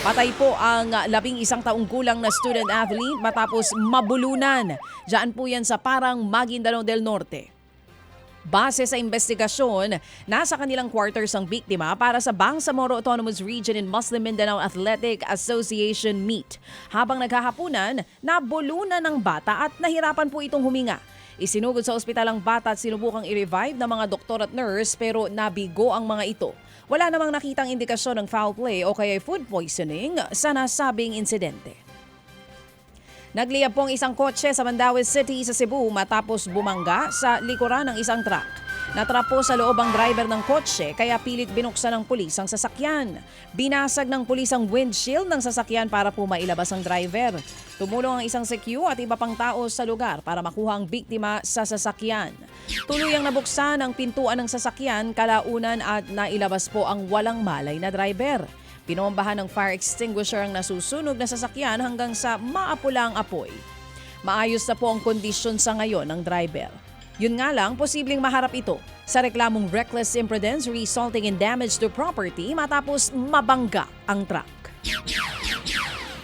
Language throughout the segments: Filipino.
Patay po ang 11 taong gulang na student athlete matapos mabulunan. Diyan po yan sa Parang, Maguindanao del Norte. Base sa investigasyon, nasa kanilang quarters ang biktima para sa Bangsamoro Autonomous Region in Muslim Mindanao Athletic Association meet. Habang naghahapunan, nabulunan ng bata at nahirapan po itong huminga. Isinugod sa ospital ang bata at sinubukang i-revive ng mga doktor at nurse pero nabigo ang mga ito. Wala namang nakitang indikasyon ng foul play o kaya food poisoning sa nasabing insidente. Nagliyab po ang isang kotse sa Mandaue City sa Cebu matapos bumangga sa likuran ng isang truck. Natrap po sa loob ang driver ng kotse kaya pilit binuksan ng pulis ang sasakyan. Binasag ng pulis ang windshield ng sasakyan para po mailabas ang driver. Tumulong ang isang CQ at iba pang tao sa lugar para makuha ang biktima sa sasakyan. Tuluyang nabuksan ang pintuan ng sasakyan kalaunan at nailabas po ang walang malay na driver. Pinombahan ng fire extinguisher ang nasusunog na sasakyan hanggang sa maapula ang apoy. Maayos na po ang kondisyon sa ngayon ng driver. Yun nga lang, posibleng maharap ito sa reklamong reckless imprudence resulting in damage to property matapos mabangga ang truck.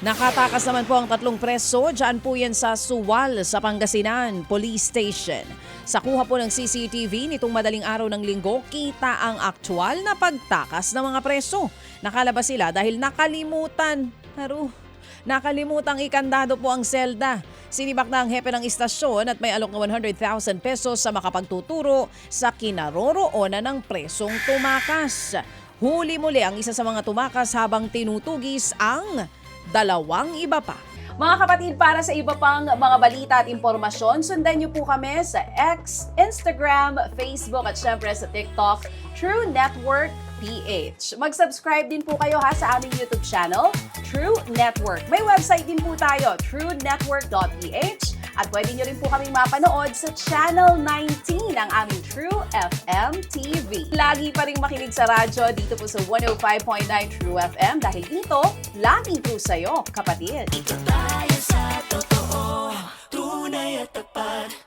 Nakatakas naman po ang 3 preso, dyan po yan sa Suwal sa Pangasinan Police Station. Sa kuha po ng CCTV nitong madaling araw ng linggo, kita ang aktwal na pagtakas ng mga preso. Nakalabas sila dahil nakalimutang ikandado po ang selda. Sinibak na ang hepe ng istasyon at may alok na 100,000 pesos sa makapagtuturo sa kinaroroonan ng presong tumakas. Huli muli ang isa sa mga tumakas habang tinutugis ang 2 iba pa. Mga kapatid, para sa iba pang mga balita at impormasyon, sundan niyo po kami sa X, Instagram, Facebook at syempre sa TikTok, True Network PH. Mag-subscribe din po kayo sa aming YouTube channel, True Network. May website din po tayo, truenetwork.ph at pwede nyo rin po kaming mapanood sa Channel 19 ng aming True FM TV. Lagi pa rin makinig sa radyo dito po sa 105.9 True FM dahil dito, laging po sa'yo, kapatid. Ito tayo sa totoo, tunay at tapat.